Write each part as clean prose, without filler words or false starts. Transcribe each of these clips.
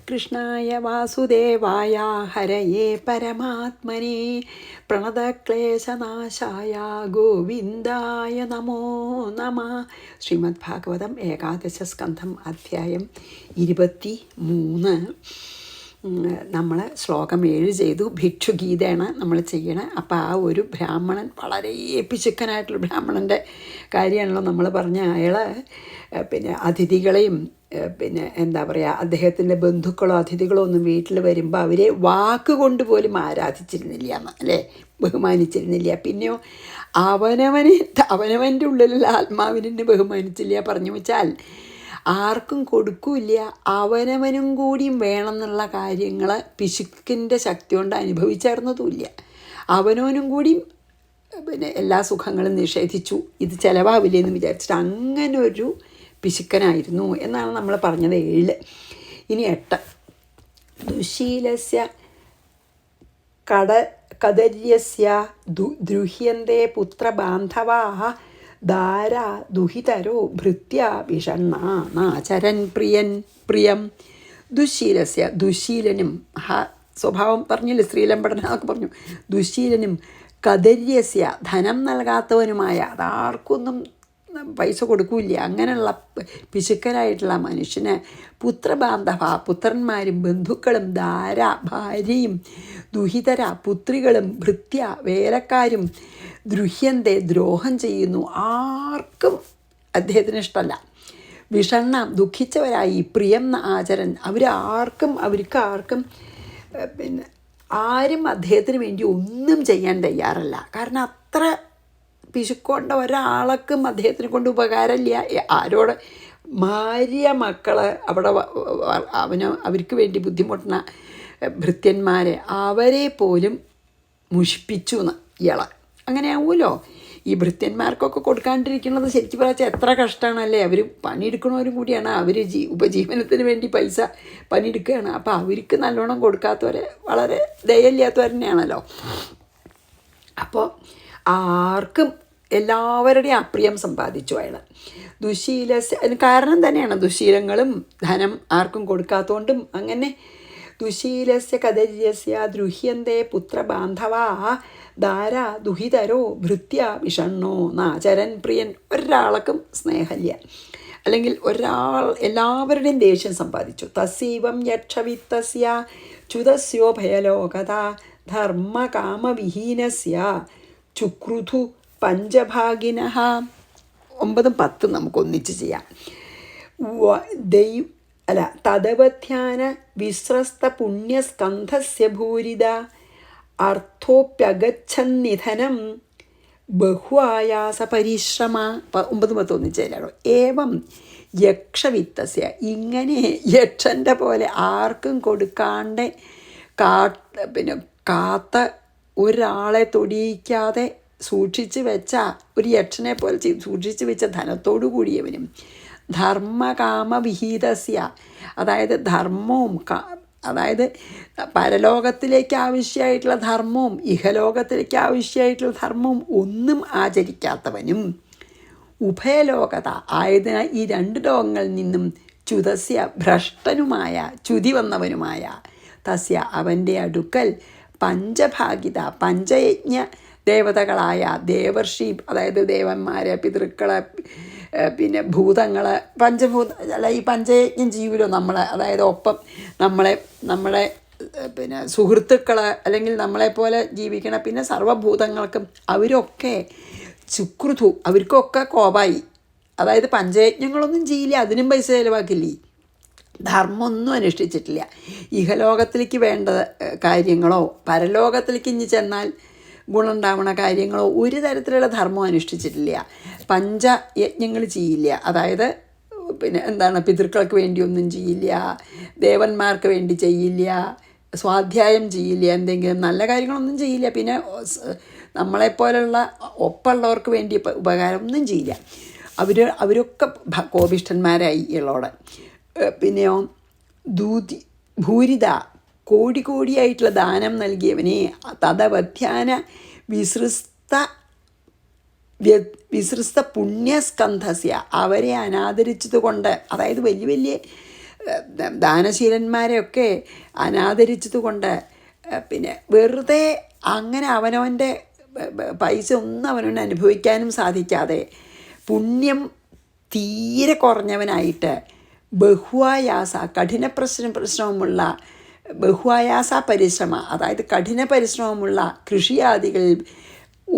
കൃഷ്ണായ വാസുദേവായ ഹരയേ പരമാത്മനെ പ്രണതക്ലേശനാശായ ഗോവിന്ദായ നമോ നമഃ. ശ്രീമദ് ഭാഗവതം ഏകാദശ സ്കന്ധം അധ്യായം 23. നമ്മൾ ശ്ലോകം 7 ചെയ്തു. ഭിക്ഷുഗീതയാണ് നമ്മൾ ചെയ്യണത്. അപ്പോൾ ആ ഒരു ബ്രാഹ്മണൻ, വളരെ പിശുക്കനായിട്ടുള്ള ബ്രാഹ്മണൻ്റെ കാര്യമാണല്ലോ നമ്മൾ പറഞ്ഞ. അയാൾ പിന്നെ അതിഥികളെയും എന്താ പറയുക, അദ്ദേഹത്തിൻ്റെ ബന്ധുക്കളോ അതിഥികളോ ഒന്നും വീട്ടിൽ വരുമ്പോൾ അവരെ വാക്കുകൊണ്ട് പോലും ആരാധിച്ചിരുന്നില്ല എന്ന്, അല്ലേ, ബഹുമാനിച്ചിരുന്നില്ല. പിന്നെയോ അവനവൻ്റെ ഉള്ളിലുള്ള ആത്മാവിനെ ബഹുമാനിച്ചില്ല. പറഞ്ഞു വെച്ചാൽ ആർക്കും കൊടുക്കില്ല, അവനവനും കൂടിയും വേണമെന്നുള്ള കാര്യങ്ങൾ പിശുക്കിൻ്റെ ശക്തി കൊണ്ട് അനുഭവിച്ചേർന്നതുമില്ല. അവനവനും കൂടിയും എല്ലാ സുഖങ്ങളും നിഷേധിച്ചു. ഇത് ചിലവാവില്ലേ എന്ന് വിചാരിച്ചിട്ട് അങ്ങനെ ഒരു പിശുക്കനായിരുന്നു എന്നാണ് നമ്മൾ പറഞ്ഞത് 7. ഇനി 8. ദുശീലസ്യ കദര്യസ്യ ദ്രുഹ്യന്തേ പുത്രബാന്ധവാഃ ദാര ദുഹിതരോ ഭൃത്യ വിഷണ്ണ നാചരൻ പ്രിയം. ദുശീലസ്യ, ദുശീലനും, സ്വഭാവം പറഞ്ഞില്ല, സ്ത്രീലംബടന എന്നൊക്കെ പറഞ്ഞു. ദുശീലനും കദര്യസ്യ, ധനം നൽകാത്തവനുമായ, അതാർക്കൊന്നും പൈസ കൊടുക്കില്ല, അങ്ങനെയുള്ള പിശുക്കനായിട്ടുള്ള മനുഷ്യന് പുത്രബാന്ധവ, പുത്രന്മാരും ബന്ധുക്കളും, ധാര ഭാര്യയും, ദുഹിതര പുത്രികളും, ഭൃത്യ വേലക്കാരും, ദ്രുഹ്യന്തേ ദ്രോഹം ചെയ്യുന്നു, ആർക്കും അദ്ദേഹത്തിന് ഇഷ്ടമല്ല. വിഷണ്ണ ദുഃഖിച്ചവരായി, പ്രിയം ആചരൻ, അവർക്ക് ആർക്കും ആരും അദ്ദേഹത്തിന് വേണ്ടി ഒന്നും ചെയ്യാൻ തയ്യാറല്ല. കാരണം അത്ര പിശുക്കൊണ്ട ഒരാൾക്കും അദ്ദേഹത്തിനെ കൊണ്ട് ഉപകാരമില്ല. ആരോട് ഭാര്യ മക്കള് അവിടെ അവർക്ക് വേണ്ടി ബുദ്ധിമുട്ടുന്ന ഭൃത്യന്മാരെ അവരെ പോലും മുഷിപ്പിച്ചു എന്ന് ഇയാളെ. അങ്ങനെ ആവുമല്ലോ. ഈ ഭൃത്യന്മാർക്കൊക്കെ കൊടുക്കാണ്ടിരിക്കുന്നത് ശരിക്കും പറയാച്ചാൽ എത്ര കഷ്ടമാണല്ലേ. അവർ പണിയെടുക്കണവരും കൂടിയാണ്. അവർ ഉപജീവനത്തിന് വേണ്ടി പൈസ പണിയെടുക്കുകയാണ്. അപ്പോൾ അവർക്ക് നല്ലോണം കൊടുക്കാത്തവരെ വളരെ ദയയില്ലാത്തവർ തന്നെയാണല്ലോ. അപ്പോൾ ആർക്കും എല്ലാവരുടെയും അപ്രിയം സമ്പാദിച്ചു അയാൾ. അതിന് കാരണം തന്നെയാണ് ദുശീലങ്ങളും ധനം ആർക്കും കൊടുക്കാത്തതുകൊണ്ടും. അങ്ങനെ ദുശീലസ്യ കദര്യസ്യ ദ്രുഹ്യന്തേ പുത്രബാന്ധവാഃ ധാര ദുഹിതരോ ഭൃത്യ വിഷണ്ണോ നാചരൻ പ്രിയൻ. ഒരാൾക്കും സ്നേഹമില്ല, അല്ലെങ്കിൽ എല്ലാവരുടെയും ദേഷ്യം സമ്പാദിച്ചു. തസ്യൈവം യക്ഷവിത്തസ്യ ച്യുതസ്യോ ഭയലോകത ധർമ്മകാമവിഹീനസ്യ ചുക്രുധു പഞ്ചഭാഗിനഃ. 9, 10 നമുക്കൊന്നിച്ച് ചെയ്യാം. തദവധ്യാന വിസ്രസ്ത പുണ്യസ്കന്ധസ്യ ഭൂരിത അർത്ഥോപ്യഗച്ഛന്നിധനം ബഹുആയാസ പരിശ്രമ. 9, 10 ഒന്നിച്ചേരാണോ. ഏവം യക്ഷവിത്തസ്യ, ഇങ്ങനെ യക്ഷൻ്റെ പോലെ ആർക്കും കൊടുക്കാണ്ട് കാത്ത ഒരാളെ തൊടിയിക്കാതെ സൂക്ഷിച്ച് വെച്ച ഒരു യക്ഷനെ പോലെ സൂക്ഷിച്ച് വെച്ച ധനത്തോടു കൂടിയവനും, ധർമ്മകാമവിഹീതസ്യ, അതായത് ധർമ്മവും അതായത് പരലോകത്തിലേക്ക് ആവശ്യമായിട്ടുള്ള ധർമ്മവും ഇഹലോകത്തിലേക്ക് ആവശ്യമായിട്ടുള്ള ധർമ്മവും ഒന്നും ആചരിക്കാത്തവനും, ഉഭയലോകത ആയതിനാൽ ഈ 2 ലോകങ്ങളിൽ നിന്നും ച്യുതസ്യ ഭ്രഷ്ടനുമായ, ച്യുതി വന്നവനുമായ, തസ്യ അവൻ്റെ അടുക്കൽ പഞ്ചഭാഗിത പഞ്ചയജ്ഞ ദേവതകളായ ദേവർഷി, അതായത് ദേവന്മാരെ, പിതൃക്കളെ, പിന്നെ ഭൂതങ്ങളെ, ഈ പഞ്ചയജ്ഞം ചെയ്യുമല്ലോ നമ്മൾ. അതായത് ഒപ്പം നമ്മളെ പിന്നെ സുഹൃത്തുക്കളെ, അല്ലെങ്കിൽ നമ്മളെപ്പോലെ ജീവിക്കണ പിന്നെ സർവ്വഭൂതങ്ങൾക്കും അവരൊക്കെ ചുക്രുധു, അവർക്കൊക്കെ കോപായി. അതായത് പഞ്ചയജ്ഞങ്ങളൊന്നും ചെയ്യില്ല, അതിനും പൈസ ചിലവാക്കില്ലേ, ധർമ്മമൊന്നും അനുഷ്ഠിച്ചിട്ടില്ല. ഇഹലോകത്തിലേക്ക് വേണ്ട കാര്യങ്ങളോ പരലോകത്തിലേക്ക് ഇനി ചെന്നാൽ ഗുണമുണ്ടാവണ കാര്യങ്ങളോ ഒരു തരത്തിലുള്ള ധർമ്മം അനുഷ്ഠിച്ചിട്ടില്ല. പഞ്ചയജ്ഞങ്ങൾ ചെയ്യില്ല, അതായത് എന്താണ്, പിതൃക്കൾക്ക് വേണ്ടിയൊന്നും ചെയ്യില്ല, ദേവന്മാർക്ക് വേണ്ടി ചെയ്യില്ല, സ്വാധ്യായം ചെയ്യില്ല, എന്തെങ്കിലും നല്ല കാര്യങ്ങളൊന്നും ചെയ്യില്ല. പിന്നെ നമ്മളെപ്പോലുള്ള ഒപ്പമുള്ളവർക്ക് വേണ്ടി ഉപകാരമൊന്നും ചെയ്യില്ല. അവരൊക്കെ കോപിഷ്ഠന്മാരായി ഇളോടെ. പിന്നെയോ ഭൂരിത, കോടിയായിട്ടുള്ള ദാനം നൽകിയവനെ, തദവധ്യാന വിസൃസ്ത പുണ്യസ്കന്ധസ്യ, അവരെ അനാദരിച്ചതുകൊണ്ട്, അതായത് വലിയ ദാനശീലന്മാരെയൊക്കെ അനാദരിച്ചതുകൊണ്ട് പിന്നെ വെറുതെ അങ്ങനെ അവനവൻ്റെ പൈസ ഒന്നും അവനവന് അനുഭവിക്കാനും സാധിക്കാതെ പുണ്യം തീരെ കുറഞ്ഞവനായിട്ട് ബഹുആയാസ കഠിന പരിശ്രമമുള്ള ബഹുആയാസ പരിശ്രമ, അതായത് കഠിന പരിശ്രമമുള്ള കൃഷിയാദികൾ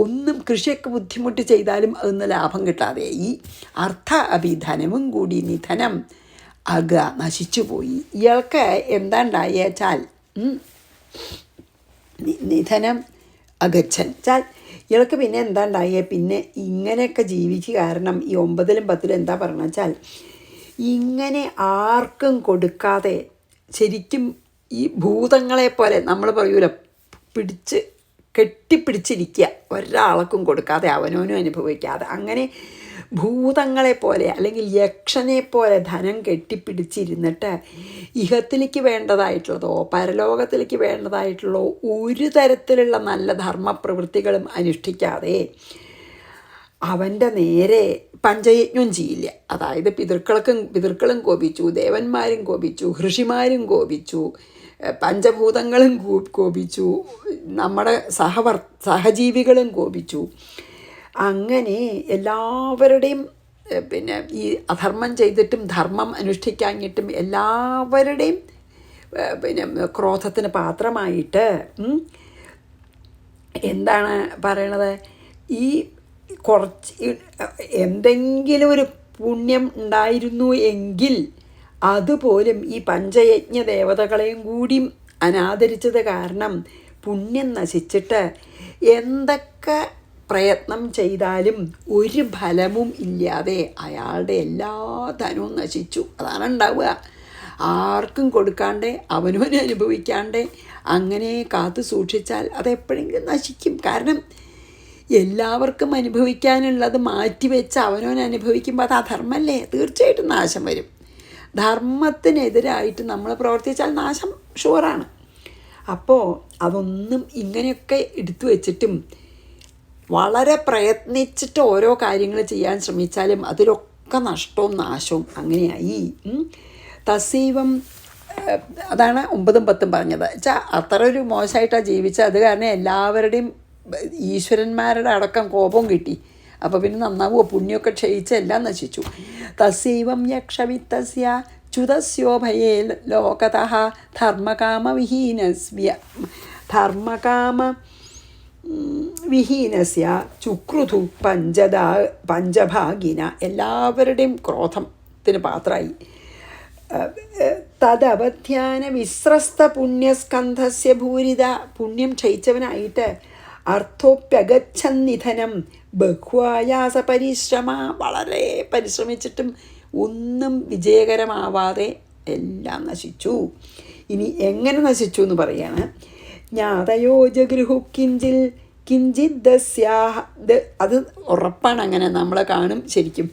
ഒന്നും കൃഷിയൊക്കെ ബുദ്ധിമുട്ട് ചെയ്താലും അതൊന്നും ലാഭം കിട്ടാതെ ഈ അർത്ഥ അഭിധനവും കൂടി നിധനം നശിച്ചു പോയി. ഇയാൾക്ക് എന്താ ഉണ്ടായേച്ചാൽ നിധനം അഗച്ഛൻ ചാൽ ഇയാൾക്ക് പിന്നെ എന്താ ഉണ്ടായേ, പിന്നെ ഇങ്ങനെയൊക്കെ ജീവിച്ച് കാരണം ഈ 9ലും 10ലും എന്താ പറഞ്ഞ വെച്ചാൽ ഇങ്ങനെ ആർക്കും കൊടുക്കാതെ ശരിക്കും ഈ ഭൂതങ്ങളെപ്പോലെ നമ്മൾ പറയൂല കെട്ടിപ്പിടിച്ചിരിക്കുക, ഒരാൾക്കും കൊടുക്കാതെ അവനവനും അനുഭവിക്കാതെ അങ്ങനെ ഭൂതങ്ങളെപ്പോലെ അല്ലെങ്കിൽ യക്ഷനെപ്പോലെ ധനം കെട്ടിപ്പിടിച്ചിരുന്നിട്ട് ഇഹത്തിലേക്ക് വേണ്ടതായിട്ടുള്ളതോ പരലോകത്തിലേക്ക് വേണ്ടതായിട്ടുള്ളതോ ഒരു തരത്തിലുള്ള നല്ല ധർമ്മപ്രവൃത്തികളും അനുഷ്ഠിക്കാതെ അവൻ്റെ നേരെ പഞ്ചയജ്ഞം ചെയ്യില്ല. അതായത് പിതൃക്കളും കോപിച്ചു, ദേവന്മാരും കോപിച്ചു, ഋഷിമാരും കോപിച്ചു, പഞ്ചഭൂതങ്ങളും കോപിച്ചു, നമ്മുടെ സഹജീവികളും കോപിച്ചു. അങ്ങനെ എല്ലാവരുടെയും പിന്നെ ഈ അധർമ്മം ചെയ്തിട്ടും ധർമ്മം അനുഷ്ഠിക്കാഞ്ഞിട്ടും എല്ലാവരുടെയും പിന്നെ ക്രോധത്തിന് പാത്രമായിട്ട് എന്താണ് പറയണത്, ഈ കുറച്ച് എന്തെങ്കിലും ഒരു പുണ്യം ഉണ്ടായിരുന്നു എങ്കിൽ അതുപോലും ഈ പഞ്ചയജ്ഞ ദേവതകളെയും കൂടി അനാദരിച്ചത് കാരണം പുണ്യം നശിച്ചിട്ട് എന്തൊക്കെ പ്രയത്നം ചെയ്താലും ഒരു ഫലവും ഇല്ലാതെ അയാളുടെ എല്ലാ ധനവും നശിച്ചു. അതാണ് ഉണ്ടാവുക. ആർക്കും കൊടുക്കാണ്ട് അവനവന് അനുഭവിക്കാണ്ട് അങ്ങനെ കാത്തു സൂക്ഷിച്ചാൽ അതെപ്പോഴെങ്കിലും നശിക്കും. കാരണം എല്ലാവർക്കും അനുഭവിക്കാനുള്ളത് മാറ്റിവെച്ച് അവനവൻ അനുഭവിക്കുമ്പോൾ അത് അധർമ്മമല്ലേ, തീർച്ചയായിട്ടും നാശം വരും. ധർമ്മത്തിനെതിരായിട്ട് നമ്മൾ പ്രവർത്തിച്ചാൽ നാശം ഷുവറാണ്. അപ്പോൾ അതൊന്നും ഇങ്ങനെയൊക്കെ എടുത്തു വച്ചിട്ടും വളരെ പ്രയത്നിച്ചിട്ട് ഓരോ കാര്യങ്ങൾ ചെയ്യാൻ ശ്രമിച്ചാലും അതിലൊക്കെ നഷ്ടവും നാശവും അങ്ങനെയായി. തസീവം അതാണ് 9ഉം 10ഉം പറഞ്ഞത് വെച്ചാൽ അത്ര ഒരു മോശമായിട്ടാണ് ജീവിച്ചത്. അത് കാരണം എല്ലാവരുടെയും ഈശ്വരന്മാരുടെ അടക്കം കോപം കിട്ടി. അപ്പോൾ പിന്നെ നന്നാവുമോ, പുണ്യമൊക്കെ ക്ഷയിച്ച് എല്ലാം നശിച്ചു. തസീവം യക്ഷവിത്തസ്യ ച്യുതസ്യോഭയേ ലോകതഃ ധർമ്മകാമവിഹീനസ്യ ചുക്രുധു പഞ്ചഭാഗിന, എല്ലാവരുടെയും ക്രോധത്തിന് പാത്രമായി. തദവധ്യാന വിസ്രസ്ത പുണ്യസ്കന്ധസ്യ ഭൂരിത, പുണ്യം ക്ഷയിച്ചവനായിട്ട് അർത്ഥോപ്യഗച്ഛന്നിധനം ബഹ്വായാസ പരിശ്രമ, വളരെ പരിശ്രമിച്ചിട്ടും ഒന്നും വിജയകരമാവാതെ എല്ലാം നശിച്ചു. ഇനി എങ്ങനെ നശിച്ചു എന്ന് പറയാണ്. ജ്ഞാതയോ ജഗൃഹു കിഞ്ചിദ്ദസ്യാഹ, അത് ഉറപ്പാണ്, അങ്ങനെ നമ്മൾ കാണും ശരിക്കും.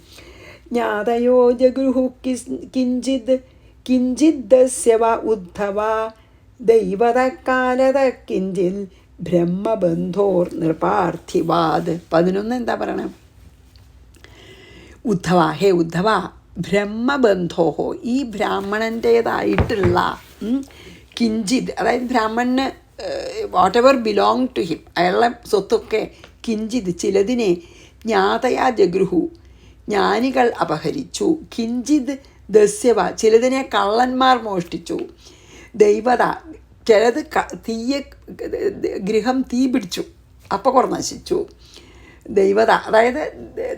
ജ്ഞാതയോ ജഗൃഹു കിഞ്ചിദ്ദസ്യ വ ഉദ്ധവ ദൈവതക്കാലത കിഞ്ചിൽ ബ്രഹ്മബന്ധോർ നൃപാർത്ഥിവാദ്. 11 എന്താ പറയണേ, ഉദ്ധവ, ഹേ ഉദ്ധവ, ബ്രഹ്മബന്ധോഹോ, ഈ ബ്രാഹ്മണൻ്റേതായിട്ടുള്ള കിഞ്ചിത്, അതായത് ബ്രാഹ്മണന് whatever belong to him, അയാളുടെ സ്വത്തൊക്കെ കിഞ്ചിത് ചിലതിനെ ജ്ഞാതയാ ജഗൃഹു, ജ്ഞാനികൾ അപഹരിച്ചു. കിഞ്ചിത് ദസ്യവ, ചിലതിനെ കള്ളന്മാർ മോഷ്ടിച്ചു. ദൈവത, ചിലത് ഗൃഹം തീ പിടിച്ചു, അപ്പോൾ കുറേ നശിച്ചു. ദൈവത, അതായത്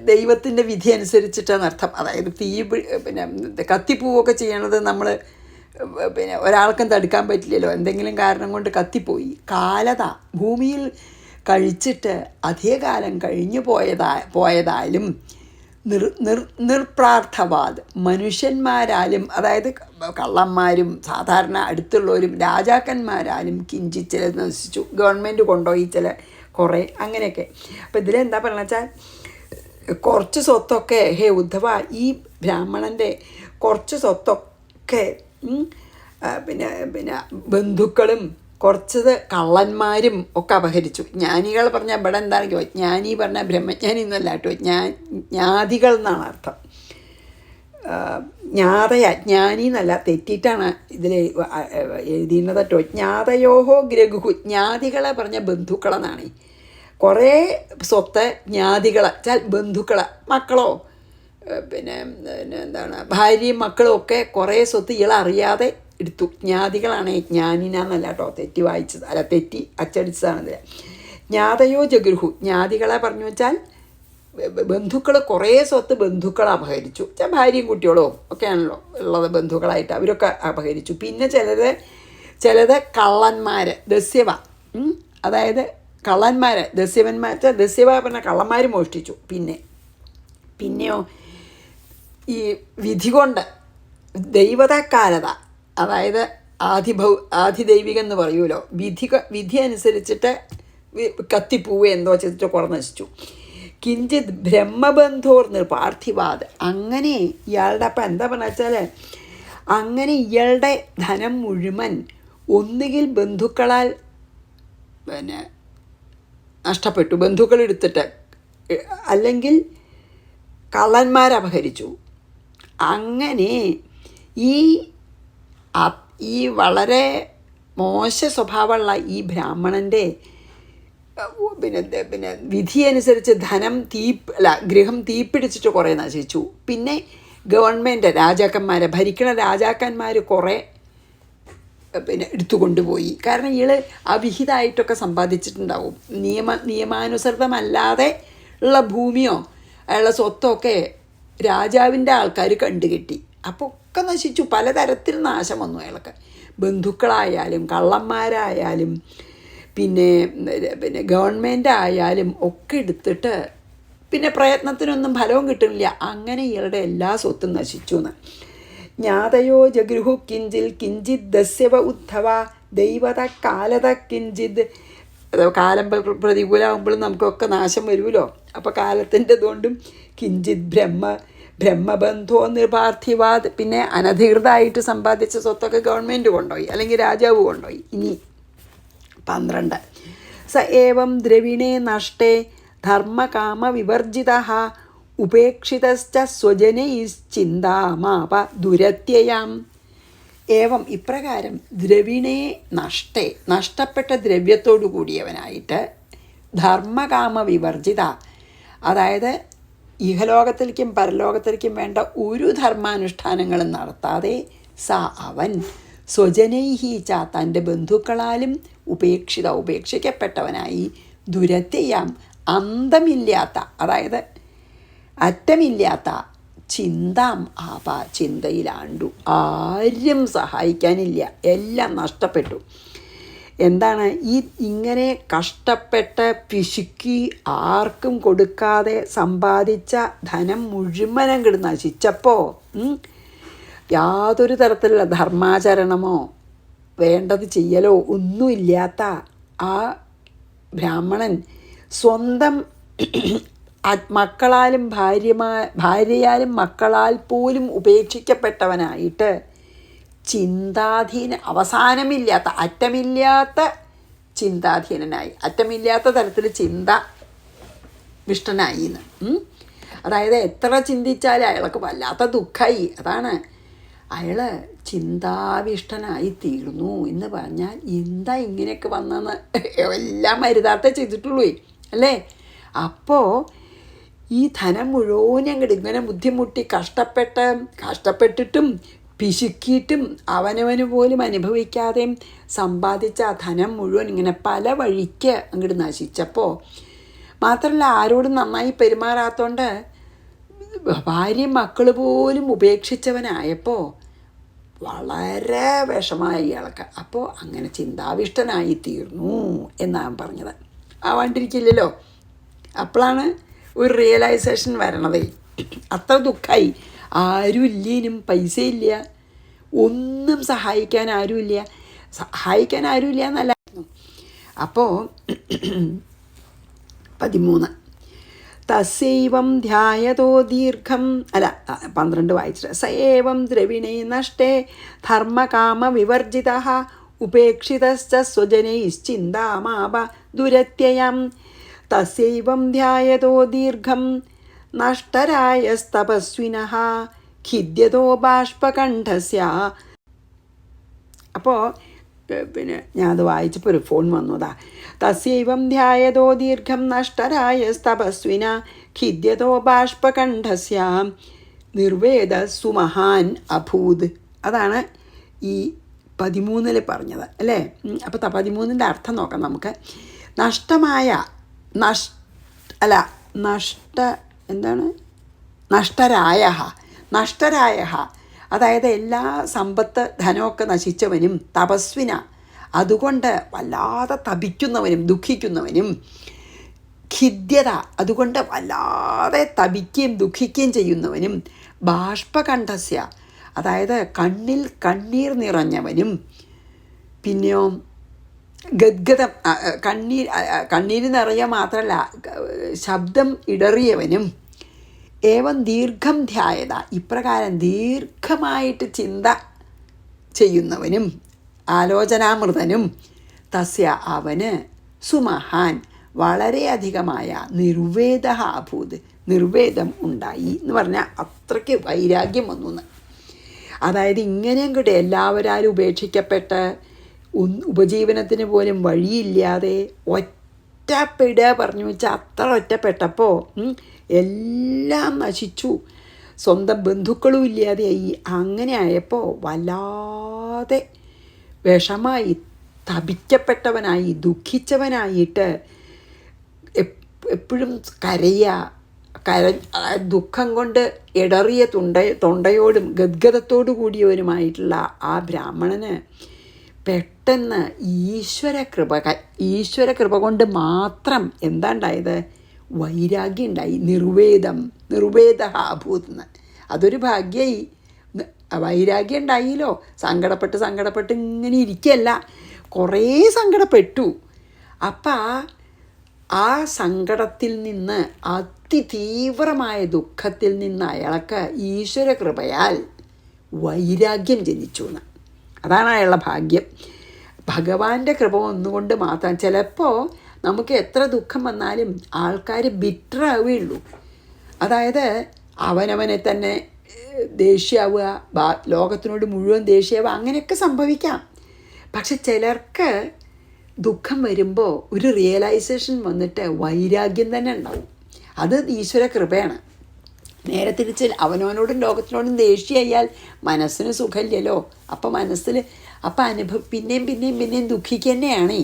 ദൈവത്തിൻ്റെ വിധി അനുസരിച്ചിട്ടാണ് അർത്ഥം. അതായത് പിന്നെ കത്തിപ്പോവൊക്കെ ചെയ്യണത് നമ്മൾ പിന്നെ ഒരാൾക്കും തടുക്കാൻ പറ്റില്ലല്ലോ, എന്തെങ്കിലും കാരണം കൊണ്ട് കത്തിപ്പോയി. കാലത, ഭൂമിയിൽ കഴിച്ചിട്ട് അധികകാലം കഴിഞ്ഞു പോയതായാലും നിർപ്രാർത്ഥവാദ്, മനുഷ്യന്മാരാലും, അതായത് കള്ളന്മാരും സാധാരണ അടുത്തുള്ളവരും രാജാക്കന്മാരാലും കിഞ്ചിത് ചിലത് നശിച്ചു. ഗവൺമെൻറ് കൊണ്ടുപോയി ചില കുറേ അങ്ങനെയൊക്കെ. അപ്പോൾ ഇതിലെന്താ പറയുക വെച്ചാൽ കുറച്ച് സ്വത്തൊക്കെ, ഹേ ഉദ്ധവ, ഈ ബ്രാഹ്മണൻ്റെ കുറച്ച് സ്വത്തൊക്കെ പിന്നെ ബന്ധുക്കളും കുറച്ചത് കള്ളന്മാരും ഒക്കെ അപഹരിച്ചു. ജ്ഞാനികൾ പറഞ്ഞാൽ ഇവിടെ എന്താണെങ്കിലും, ജ്ഞാനി പറഞ്ഞാൽ ബ്രഹ്മജ്ഞാനി എന്നല്ല കേട്ടോ, ജ്ഞാതികൾ എന്നാണ് അർത്ഥം. ജ്ഞാതയ ജ്ഞാനി എന്നല്ല, തെറ്റിയിട്ടാണ് ഇതിൽ എഴുതിയിരുന്നത് കേട്ടോ. ജ്ഞാതയോഹോ ഗ്രഹു, ജ്ഞാതികളെ പറഞ്ഞ ബന്ധുക്കളെന്നാണ്. കുറേ സ്വത്ത് ജ്ഞാതികളെ വെച്ചാൽ ബന്ധുക്കളെ, മക്കളോ പിന്നെ എന്താണ് ഭാര്യയും മക്കളും ഒക്കെ കുറേ സ്വത്ത് ഇയാളറിയാതെ എടുത്തു. ജ്ഞാതികളാണ് ജ്ഞാനിനാന്നല്ല കേട്ടോ, തെറ്റി വായിച്ചത്, അല്ല തെറ്റി അച്ചടിച്ചതാണത്. ജ്ഞാതയോ ജഗൃഹു, ജ്ഞാതികളെ പറഞ്ഞു വെച്ചാൽ ബന്ധുക്കൾ കുറേ സ്വത്ത് ബന്ധുക്കൾ അപഹരിച്ചു. വെച്ചാൽ ഭാര്യയും കുട്ടികളോ ഒക്കെയാണല്ലോ ഉള്ളത് ബന്ധുക്കളായിട്ട്, അവരൊക്കെ അപഹരിച്ചു. പിന്നെ ചിലത് കള്ളന്മാർ, ദസ്യവ, അതായത് കള്ളന്മാർ, ദസ്യവന്മാർ വെച്ചാൽ ദസ്യവ പറഞ്ഞ കള്ളന്മാർ മോഷ്ടിച്ചു. പിന്നെയോ ഈ വിധി കൊണ്ട് ദൈവതക്കാലത, അതായത് ആധിദൈവികം എന്ന് പറയുമല്ലോ, വിധി അനുസരിച്ചിട്ട് കത്തിപ്പൂവ് എന്തോ ചെയ്തിട്ട് കുറെ നശിച്ചു. കിഞ്ചിത് ബ്രഹ്മബന്ധോർ പാർത്ഥിവാദ്, അങ്ങനെ ഇയാളുടെ അപ്പം എന്താ പറഞ്ഞ വെച്ചാൽ അങ്ങനെ ഇയാളുടെ ധനം മുഴുവൻ ഒന്നുകിൽ ബന്ധുക്കളാൽ പിന്നെ നഷ്ടപ്പെട്ടു, ബന്ധുക്കൾ എടുത്തിട്ട്, അല്ലെങ്കിൽ കള്ളന്മാരപഹരിച്ചു. അങ്ങനെ ഈ വളരെ മോശ സ്വഭാവമുള്ള ഈ ബ്രാഹ്മണൻ്റെ പിന്നെ വിധി അനുസരിച്ച് ഗൃഹം തീപിടിച്ചിട്ട് കുറേ നശിച്ചു. പിന്നെ ഗവൺമെൻറ് ഭരിക്കുന്ന രാജാക്കന്മാർ കുറേ പിന്നെ എടുത്തുകൊണ്ടുപോയി. കാരണം ഇയാൾ അവിഹിതമായിട്ടൊക്കെ സമ്പാദിച്ചിട്ടുണ്ടാവും. നിയമാനുസൃതമല്ലാതെ ഉള്ള ഭൂമിയോ അയാളുടെ സ്വത്തൊക്കെ രാജാവിൻ്റെ ആൾക്കാർ കണ്ടുകെട്ടി. അപ്പോൾ ഒക്കെ നശിച്ചു, പലതരത്തിൽ നാശം വന്നു അയാൾക്ക്. ബന്ധുക്കളായാലും കള്ളന്മാരായാലും പിന്നെ ഗവൺമെൻറ് ആയാലും ഒക്കെ എടുത്തിട്ട് പിന്നെ പ്രയത്നത്തിനൊന്നും ഫലവും കിട്ടുന്നില്ല. അങ്ങനെ ഇയാളുടെ എല്ലാ സ്വത്തും നശിച്ചു എന്ന്. ജ്ഞാതയോ ജഗൃഹു കിഞ്ചിത് ദസ്യവ ഉദ്ധവ ദൈവത കാലത കിഞ്ചിത്. കാലം പ്രതികൂലമാകുമ്പോഴും നമുക്കൊക്കെ നാശം വരുമല്ലോ. അപ്പോൾ കാലത്തിൻ്റെ ഇതുകൊണ്ടും കിഞ്ചിത് ബ്രഹ്മബന്ധോ നിർപാർത്ഥിവാദ്, പിന്നെ അനധികൃതമായിട്ട് സമ്പാദിച്ച സ്വത്തൊക്കെ ഗവൺമെൻറ് കൊണ്ടുപോയി, അല്ലെങ്കിൽ രാജാവ് കൊണ്ടുപോയി. ഇനി 12 സ ഏവം ദ്രവിണേ നഷ്ടേ ധർമ്മകാമ വിവർജിത ഉപേക്ഷിതശ്ച സ്വജനൈശ്ചിന്താമാപ ദുരത്യയാം. ഏവം ഇപ്രകാരം ദ്രവിണേ നഷ്ടേ, നഷ്ടപ്പെട്ട ദ്രവ്യത്തോടു കൂടിയവനായിട്ട്, ധർമ്മകാമ വിവർജിത, അതായത് ഇഹലോകത്തിലേക്കും പരലോകത്തിലേക്കും വേണ്ട ഒരു ധർമാനുഷ്ഠാനങ്ങളും നടത്താതെ അവൻ സ്വജനൈഹീച്ച, തൻ്റെ ബന്ധുക്കളാലും ഉപേക്ഷിക്കപ്പെട്ടവനായി, ദുരത്യയാം, അന്തമില്ലാത്ത, അതായത് അറ്റമില്ലാത്ത, ചിന്താം ആപ, ചിന്തയിലാണ്ടു. ആരും സഹായിക്കാനില്ല, എല്ലാം നഷ്ടപ്പെട്ടു. എന്താണ് ഇങ്ങനെ കഷ്ടപ്പെട്ട് പിശുക്കി ആർക്കും കൊടുക്കാതെ സമ്പാദിച്ച ധനം മുഴുവനും അങ്ങോട്ട് നശിച്ചപ്പോൾ യാതൊരു തരത്തിലുള്ള ധർമാചരണമോ വേണ്ടത് ചെയ്യലോ ഒന്നുമില്ലാത്ത ആ ബ്രാഹ്മണൻ സ്വന്തം മക്കളാലും ഭാര്യയാലും മക്കളാൽ പോലും ഉപേക്ഷിക്കപ്പെട്ടവനായിട്ട് അവസാനമില്ലാത്ത അറ്റമില്ലാത്ത ചിന്താധീനനായി, അറ്റമില്ലാത്ത തരത്തിൽ വിഷ്ടനായി എന്ന്. അതായത് എത്ര ചിന്തിച്ചാലും അയാൾക്ക് വല്ലാത്ത ദുഃഖമായി. അതാണ് അയാൾ ചിന്താവിഷ്ടനായി തീർന്നു എന്ന് പറഞ്ഞാൽ എന്താ ഇങ്ങനെയൊക്കെ വന്നെന്ന് എല്ലാം മരുതാത്ത ചെയ്തിട്ടുള്ളൂ അല്ലേ. അപ്പോൾ ഈ ധനം മുഴുവൻ അങ്ങോട്ട് ഇങ്ങനെ ബുദ്ധിമുട്ടി കഷ്ടപ്പെട്ടിട്ടും പിശുക്കിയിട്ടും അവനവന് പോലും അനുഭവിക്കാതെയും സമ്പാദിച്ച ആ ധനം മുഴുവൻ ഇങ്ങനെ പല വഴിക്ക് അങ്ങോട്ട് നശിച്ചപ്പോൾ, മാത്രമല്ല ആരോടും നന്നായി പെരുമാറാത്തോണ്ട് ഭാര്യയും മക്കൾ പോലും ഉപേക്ഷിച്ചവനായപ്പോൾ വളരെ വിഷമായി ഇയാൾക്ക്. അപ്പോൾ അങ്ങനെ ചിന്താവിഷ്ടനായി തീർന്നു എന്നാണ് പറഞ്ഞത്. ആവാണ്ടിരിക്കില്ലല്ലോ. അപ്പോഴാണ് ഒരു റിയലൈസേഷൻ വരണതേ. അത്ര ദുഃഖമായി. ആരും ഇല്ലേനും, പൈസ ഇല്ല, ഒന്നും സഹായിക്കാൻ ആരുമില്ല എന്നല്ല. അപ്പോൾ 13 തസ്യൈവം ധ്യായതോ ദീർഘം 12 വായിച്ചിട്ട് സ ഏവം ദ്രവിണേ നഷ്ടേ ധർമ്മകാമ വിവർജിത ഉപേക്ഷിതശ്ച സ്വജനൈശ്ചിന്താമാപ ദുരത്യയം. തസ്യൈവം ധ്യായതോ ദീർഘം നഷ്ടരായസ്തപസ്വിനഃ ഖിദ്യതോ ബാഷ്പകണ്ഠസ്യ. അപ്പോൾ പിന്നെ ഞാൻ അത് വായിച്ചപ്പോൾ ഒരു ഫോൺ വന്നതാ. തസ്യൈവം ധ്യായതോ ദീർഘം നഷ്ടരായ തപസ്വിന ഖിദ്യതോ ബാഷ്പകണ്ഠസ്യ നിർവേദ സുമഹാൻ അഭൂത്. അതാണ് ഈ 13 പറഞ്ഞത് അല്ലേ. അപ്പോൾ 13 അർത്ഥം നോക്കാം നമുക്ക്. നഷ്ടമായ നഷ്ടരായ അതായത് എല്ലാ സമ്പത്ത് ധനമൊക്കെ നശിച്ചവനും തപസ്വിന അതുകൊണ്ട് വല്ലാതെ തപിക്കുന്നവനും ദുഃഖിക്കുന്നവനും ഖിദ്യത അതുകൊണ്ട് വല്ലാതെ തപിക്കുകയും ദുഃഖിക്കുകയും ചെയ്യുന്നവനും ബാഷ്പകണ്ഠസ്യ അതായത് കണ്ണിൽ കണ്ണീർ നിറഞ്ഞവനും പിന്നെയോ ഗദ്ഗതം കണ്ണീര് നിറയുക മാത്രമല്ല ശബ്ദം ഇടറിയവനും ഏവം ദീർഘം ധ്യായത ഇപ്രകാരം ദീർഘമായിട്ട് ചിന്ത ചെയ്യുന്നവനും ആലോചനാമൃതനും തസ്യ അവന് സുമഹാൻ വളരെയധികമായ നിർവേദ അഭൂത് നിർവേദം ഉണ്ടായി എന്ന് പറഞ്ഞാൽ അത്രയ്ക്ക് വൈരാഗ്യം വന്നു എന്ന്. അതായത് ഇങ്ങനെയും കൂടെ എല്ലാവരും ഉപേക്ഷിക്കപ്പെട്ട് ഉപജീവനത്തിന് പോലും വഴിയില്ലാതെ ഒറ്റപ്പെടുക പറഞ്ഞു വെച്ചാൽ അത്ര ഒറ്റപ്പെട്ടപ്പോൾ എല്ലാം നശിച്ചു, സ്വന്തം ബന്ധുക്കളും ഇല്ലാതെയായി. അങ്ങനെ ആയപ്പോൾ വല്ലാതെ വിഷമായി തപിക്കപ്പെട്ടവനായി ദുഃഖിച്ചവനായിട്ട് എപ്പോഴും ദുഃഖം കൊണ്ട് ഇടറിയ തൊണ്ടയോടും ഗദ്ഗതത്തോടു കൂടിയവനുമായിട്ടുള്ള ആ ബ്രാഹ്മണന് പെട്ടെന്ന് ഈശ്വര കൃപ കൊണ്ട് മാത്രം എന്താ ഉണ്ടായത്? വൈരാഗ്യം ഉണ്ടായി. നിർവേദ അഭൂതെന്ന്. അതൊരു ഭാഗ്യമായി. വൈരാഗ്യം ഉണ്ടായില്ലോ. സങ്കടപ്പെട്ട് ഇങ്ങനെ ഇരിക്കുകയല്ല, കുറേ സങ്കടപ്പെട്ടു. അപ്പം ആ സങ്കടത്തിൽ നിന്ന് അതിതീവ്രമായ ദുഃഖത്തിൽ നിന്ന് അയാൾക്ക് ഈശ്വര കൃപയാൽ വൈരാഗ്യം ജനിച്ചു എന്ന്. അതാണ് അയാളുടെ ഭാഗ്യം. ഭഗവാന്റെ കൃപ ഒന്നുകൊണ്ട് മാത്രം. ചിലപ്പോൾ നമുക്ക് എത്ര ദുഃഖം വന്നാലും ആൾക്കാർ ബിറ്ററാവുകയുള്ളൂ. അതായത് അവനവനെ തന്നെ ദേഷ്യമാവുക, ലോകത്തിനോട് മുഴുവൻ ദേഷ്യമാവുക, അങ്ങനെയൊക്കെ സംഭവിക്കാം. പക്ഷെ ചിലർക്ക് ദുഃഖം വരുമ്പോൾ ഒരു റിയലൈസേഷൻ വന്നിട്ട് വൈരാഗ്യം തന്നെ ഉണ്ടാവും. അത് ഈശ്വര കൃപയാണ്. നേരെ തിരിച്ച് അവനവനോടും ലോകത്തിനോടും ദേഷ്യമായാൽ മനസ്സിന് സുഖമില്ലല്ലോ. അപ്പം പിന്നെയും ദുഃഖിക്കുക തന്നെയാണ്.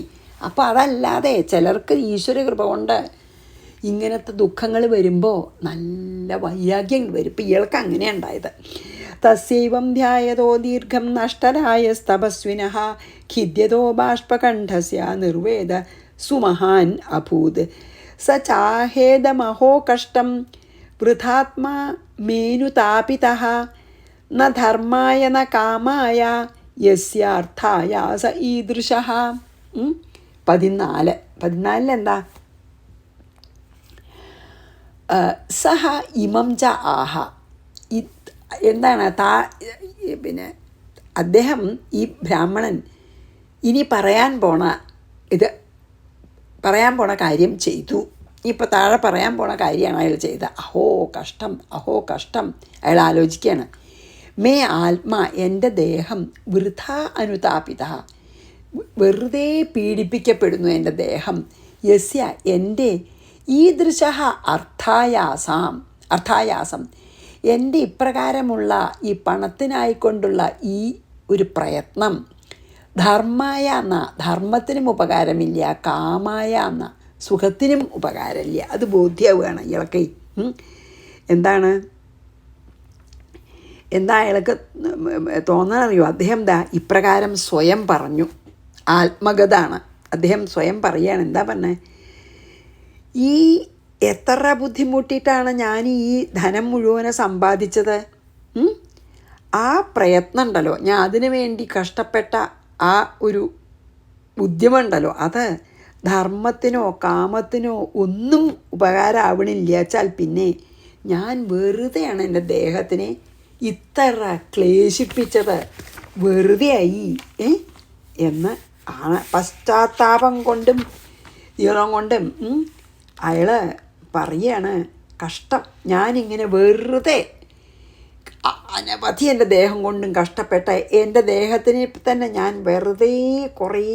അപ്പോൾ അതല്ലാതെ ചിലർക്ക് ഈശ്വര കൃപ കൊണ്ട് ഇങ്ങനത്തെ ദുഃഖങ്ങൾ വരുമ്പോൾ നല്ല വൈരാഗ്യം വരും. ഇപ്പം ഇയാൾക്ക് അങ്ങനെയാണ് ഉണ്ടായത്. തസ്യൈവം ധ്യായതോ ദീർഘം നഷ്ടരായ തപസ്വിനഃ ഖിദ്യതോ ബാഷ്പകണ്ഠസ്യ നിർവേദ സുമഹാൻ അഭൂത്. സ ചാഹേദമഹോ കഷ്ടം വൃഥാത്മാ മേനുതാപിതഃ ന ധർമായ ന കാമായ യസ്യാർത്ഥായ സ ഈദൃശഃ. 14 എന്താ? സഹ ഇമം ച ആഹ. എന്താണ് പിന്നെ അദ്ദേഹം ഈ ബ്രാഹ്മണൻ ഇനി പറയാൻ പോണ കാര്യം ചെയ്തു. ഇപ്പോൾ താഴെ പറയാൻ പോണ കാര്യമാണ് അയാൾ ചെയ്തത്. അഹോ കഷ്ടം അയാൾ ആലോചിക്കുകയാണ്. മേ ആത്മാ എൻ്റെ ദേഹം വൃഥ അനുതാപിത വെറുതെ പീഡിപ്പിക്കപ്പെടുന്നു എൻ്റെ ദേഹം. യസ്യ എൻ്റെ ഈദൃശ അർത്ഥായാസം എൻ്റെ ഇപ്രകാരമുള്ള ഈ പണത്തിനായിക്കൊണ്ടുള്ള ഈ ഒരു പ്രയത്നം ധർമായ എന്ന ധർമ്മത്തിനും ഉപകാരമില്ല, കാമായ എന്ന സുഖത്തിനും ഉപകാരമില്ല. അത് ബോധ്യമാവുകയാണ് ഇയാൾക്ക്. എന്താ അയാൾക്ക് തോന്നാനറിയോ? അദ്ദേഹം ഇപ്രകാരം സ്വയം പറഞ്ഞു. ആത്മഗതാണ്. അദ്ദേഹം സ്വയം പറയുകയാണ്. എന്താ പറഞ്ഞത്? ഈ എത്ര ബുദ്ധിമുട്ടിയിട്ടാണ് ഞാൻ ഈ ധനം മുഴുവനെ സമ്പാദിച്ചത്. ആ പ്രയത്നം ഉണ്ടല്ലോ, ഞാൻ അതിനു വേണ്ടി കഷ്ടപ്പെട്ട ആ ഒരു ഉദ്യമമുണ്ടല്ലോ, അത് ധർമ്മത്തിനോ കാമത്തിനോ ഒന്നും ഉപകാരമാവണില്ല വെച്ചാൽ പിന്നെ ഞാൻ വെറുതെയാണ് എൻ്റെ ദേഹത്തിനെ ഇത്ര ക്ലേശിപ്പിച്ചത്, വെറുതെയായി എന്ന് ആണ് പശ്ചാത്താപം കൊണ്ടും ഈറം കൊണ്ടും അയാൾ പറയുകയാണ്. കഷ്ടം, ഞാനിങ്ങനെ വെറുതെ അനവധി എൻ്റെ ദേഹം കൊണ്ടും കഷ്ടപ്പെട്ട എൻ്റെ ദേഹത്തിനെ തന്നെ ഞാൻ വെറുതെ കുറേ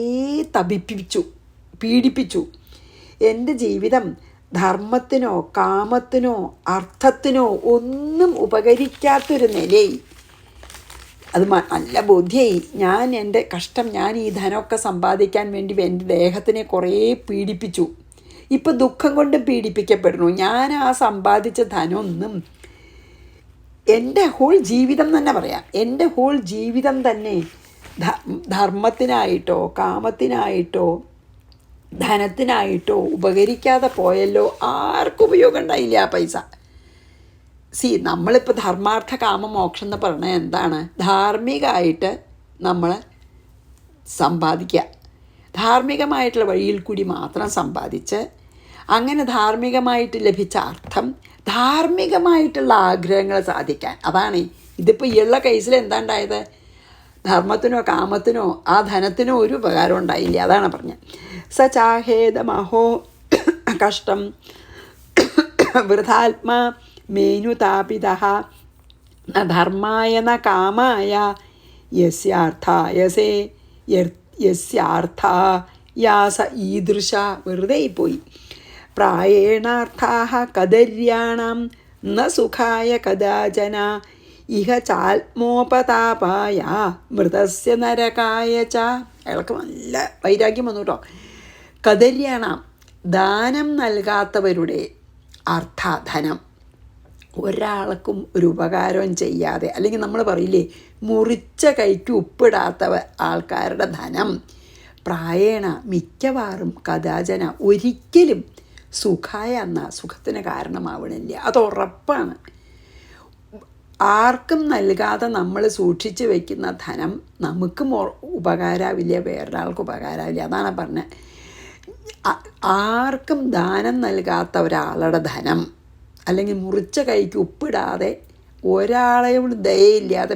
പീഡിപ്പിച്ചു. എൻ്റെ ജീവിതം ധർമ്മത്തിനോ കാമത്തിനോ അർത്ഥത്തിനോ ഒന്നും ഉപകരിക്കാത്തൊരു നിലയിൽ അത് നല്ല ബോധ്യമായി. എൻ്റെ കഷ്ടം, ഞാൻ ഈ ധനമൊക്കെ സമ്പാദിക്കാൻ വേണ്ടി എൻ്റെ ദേഹത്തിനെ കുറേ പീഡിപ്പിച്ചു. ഇപ്പം ദുഃഖം കൊണ്ട് പീഡിപ്പിക്കപ്പെടുന്നു. ഞാൻ ആ സമ്പാദിച്ച ധനമൊന്നും എൻ്റെ ഹോൾ ജീവിതം തന്നെ പറയാം, എൻ്റെ ഹോൾ ജീവിതം തന്നെ ധർമ്മത്തിനായിട്ടോ കാമത്തിനായിട്ടോ ധനത്തിനായിട്ടോ ഉപകരിക്കാതെ പോയല്ലോ. ആർക്കും ഉപയോഗം ഉണ്ടായില്ല ആ പൈസ. നമ്മളിപ്പോൾ ധർമാർത്ഥ കാമ മോക്ഷം എന്ന് പറഞ്ഞാൽ എന്താണ്? ധാർമ്മികമായിട്ട് നമ്മൾ സമ്പാദിക്കുക, ധാർമ്മികമായിട്ടുള്ള വഴിയിൽ കൂടി മാത്രം സമ്പാദിച്ച് അങ്ങനെ ധാർമ്മികമായിട്ട് ലഭിച്ച അർത്ഥം ധാർമ്മികമായിട്ടുള്ള ആഗ്രഹങ്ങൾ സാധിക്കാൻ. അതാണ് ഇതിപ്പോൾ ഉള്ള കേസിൽ എന്താ ഉണ്ടായത്? ധർമ്മത്തിനോ കാമത്തിനോ ആ ധനത്തിനോ ഒരു ഉപകാരം ഉണ്ടായില്ല. അതാണ് പറഞ്ഞത്. സചാഹേദമഹോ കഷ്ടം വൃഥാത്മാ മേനുതാപിതഃ ന ധർമായ ന കാമായ യസ്യാർത്ഥായസേ യസ്യാർത്ഥായാസ ഈദൃശ. വെറുതെ പോയി. പ്രായേണാർത്ഥാഃ കദര്യാണാം ന സുഖായ കദാചന ഇഹ ചാത്മോപതാപായ മൃതസ്യ നരകായ ച. അയാൾക്ക് നല്ല വൈരാഗ്യം വന്നു കേട്ടോ. കദര്യാണാം, ദാനം നൽകാത്തവരുടെ ധനം, ഒരാൾക്കും ഒരു ഉപകാരവും ചെയ്യാതെ, അല്ലെങ്കിൽ നമ്മൾ പറയില്ലേ മുറിച്ച കൈക്ക് ഉപ്പിടാത്ത ആൾക്കാരുടെ ധനം പ്രായേണ മിക്കവാറും കഥാചന ഒരിക്കലും സുഖായ സുഖത്തിന് കാരണമാവണില്ല. അത് ഉറപ്പാണ്. ആർക്കും നൽകാതെ നമ്മൾ സൂക്ഷിച്ച് വയ്ക്കുന്ന ധനം നമുക്കും ഉപകാരമാവില്ല, വേറൊരാൾക്ക് ഉപകാരമാവില്ല. അതാണ് പറഞ്ഞത്. ആർക്കും ദാനം നൽകാത്ത ഒരാളുടെ ധനം, അല്ലെങ്കിൽ മുറിച്ച കൈക്ക് ഉപ്പിടാതെ ഒരാളെയും ദയയില്ലാതെ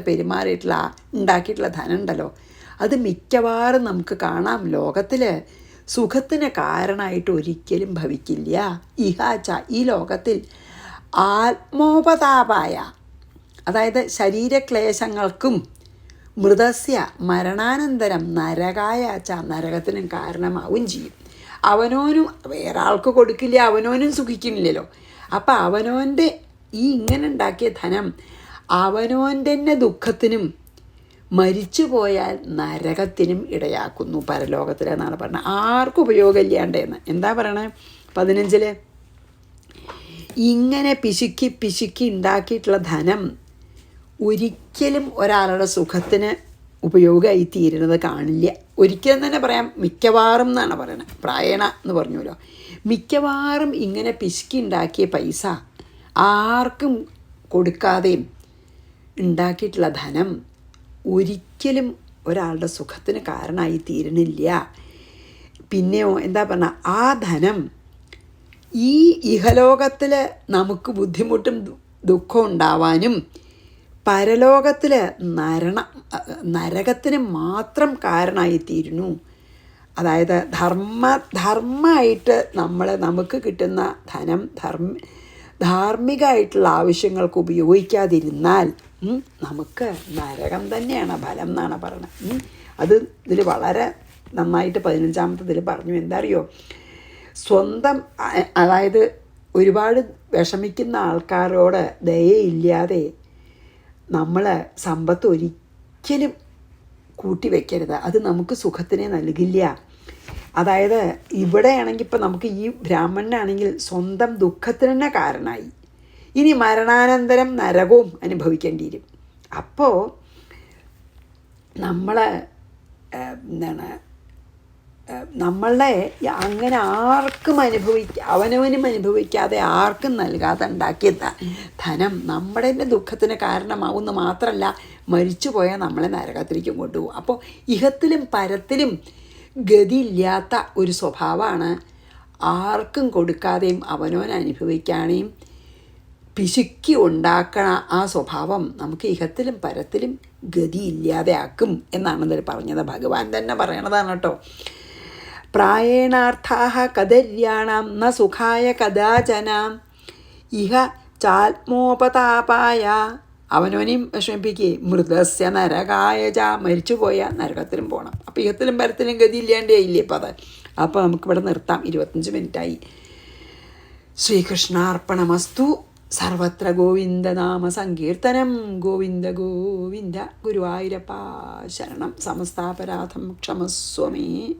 ഉണ്ടാക്കിയിട്ടുള്ള ധനം ഉണ്ടല്ലോ, അത് മിക്കവാറും നമുക്ക് കാണാം ലോകത്തിൽ സുഖത്തിന് കാരണമായിട്ട് ഒരിക്കലും ഭവിക്കില്ല. ഇഹാച്ച, ഈ ലോകത്തിൽ ആത്മോപതാപായ, അതായത് ശരീരക്ലേശങ്ങൾക്കും മൃതസ്യ മരണാനന്തരം നരകായാച്ച, നരകത്തിനും കാരണമാവും ചെയ്യും. അവനോനും വേറെ ആൾക്ക് കൊടുക്കില്ല, അവനോനും സുഖിക്കുന്നില്ലല്ലോ. അപ്പം അവനോൻ്റെ ഈ ഇങ്ങനെ ഉണ്ടാക്കിയ ധനം അവനോൻ്റെ തന്നെ ദുഃഖത്തിനും മരിച്ചു പോയാൽ നരകത്തിനും ഇടയാക്കുന്നു പരലോകത്തിലെന്നാണ് പറഞ്ഞത്. ആർക്കും ഉപയോഗമില്ലാണ്ടെന്ന്. എന്താ പറയണേ 15 ഇങ്ങനെ പിശുക്കി ഉണ്ടാക്കിയിട്ടുള്ള ധനം ഒരിക്കലും ഒരാളുടെ സുഖത്തിന് ഉപയോഗമായി തീരുന്നത് കാണില്ല. ഒരിക്കലും തന്നെ പറയാം, മിക്കവാറും എന്നാണ് പറയണത്. പ്രായണ എന്ന് പറഞ്ഞല്ലോ. മിക്കവാറും ഇങ്ങനെ പിശുക്കി ഉണ്ടാക്കിയ പൈസ ആർക്കും കൊടുക്കാതെയും ഉണ്ടാക്കിയിട്ടുള്ള ധനം ഒരിക്കലും ഒരാളുടെ സുഖത്തിന് കാരണമായി തീരണില്ല. പിന്നെയോ എന്താ പറഞ്ഞ, ആ ധനം ഈ ഇഹലോകത്തിൽ നമുക്ക് ബുദ്ധിമുട്ടും ദുഃഖവും ഉണ്ടാവാനും പരലോകത്തിൽ നരകത്തിന് മാത്രം കാരണമായിത്തീരുന്നു. അതായത് ധർമ്മമായിട്ട് നമുക്ക് കിട്ടുന്ന ധനം ധാർമ്മികമായിട്ടുള്ള ആവശ്യങ്ങൾക്ക് ഉപയോഗിക്കാതിരുന്നാൽ നമുക്ക് നരകം തന്നെയാണ് ഫലം എന്നാണ് പറയുന്നത്. അത് ഇതിൽ വളരെ നന്നായിട്ട് 15-ാമത്തെ പറഞ്ഞു. എന്താ അറിയോ, സ്വന്തം അതായത് ഒരുപാട് വിഷമിക്കുന്ന ആൾക്കാരോട് ദയയില്ലാതെ നമ്മൾ സമ്പത്ത് ഒരിക്കലും കൂട്ടിവെക്കരുത്. അത് നമുക്ക് സുഖത്തിനെ നൽകില്ല. അതായത് ഇവിടെയാണെങ്കിൽ ഇപ്പം നമുക്ക് ഈ ബ്രാഹ്മണനാണെങ്കിൽ സ്വന്തം ദുഃഖത്തിന് തന്നെ കാരണമായി. ഇനി മരണാനന്തരം നരകവും അനുഭവിക്കേണ്ടി വരും. അപ്പോൾ നമ്മൾ നമ്മളെ അങ്ങനെ ആർക്കും അവനവനും അനുഭവിക്കാതെ ആർക്കും നൽകാതെ ഉണ്ടാക്കിയ ധനം നമ്മുടെ തന്നെ ദുഃഖത്തിന് കാരണമാവുമെന്ന് മാത്രമല്ല, മരിച്ചു പോയാൽ നമ്മളെ നരകത്തിലേക്കും കൊണ്ടുപോകും. അപ്പോൾ ഇഹത്തിലും പരത്തിലും ഗതിയില്ലാത്ത ഒരു സ്വഭാവമാണ് ആർക്കും കൊടുക്കാതെയും അവനവൻ അനുഭവിക്കാനെയും പിശുക്കി ഉണ്ടാക്കണ ആ സ്വഭാവം നമുക്ക് ഇഹത്തിലും പരത്തിലും ഗതിയില്ലാതെ ആക്കും എന്നാണ് ഇതിൽ പറഞ്ഞത്. ഭഗവാൻ തന്നെ പറയണതാണ് കേട്ടോ. പ്രായേണാർത്ഥാഃ കദര്യാണാം ന സുഖായ കദാചന ഇഹ ചാത്മോപതാപായ അവനവനെയും വിഷമിപ്പിക്കുകയും മൃതസ്യ നരകായജ മരിച്ചു പോയാൽ നരകത്തിലും പോകണം. അപ്പോൾ ഇഹത്തിലും പരത്തിലും ഗതി ഇല്ലാണ്ടേ ഇല്ലേ ഇപ്പം അത്. അപ്പോൾ നമുക്കിവിടെ നിർത്താം, 25 മിനിറ്റായി. ശ്രീകൃഷ്ണാർപ്പണമസ്തു. സർവത്ര ഗോവിന്ദനാമ സങ്കീർത്തനം. ഗോവിന്ദ ഗോവിന്ദ. ഗുരുവായൂരപ്പ ശരണം. സമസ്താപരാധം ക്ഷമസ്വമേ.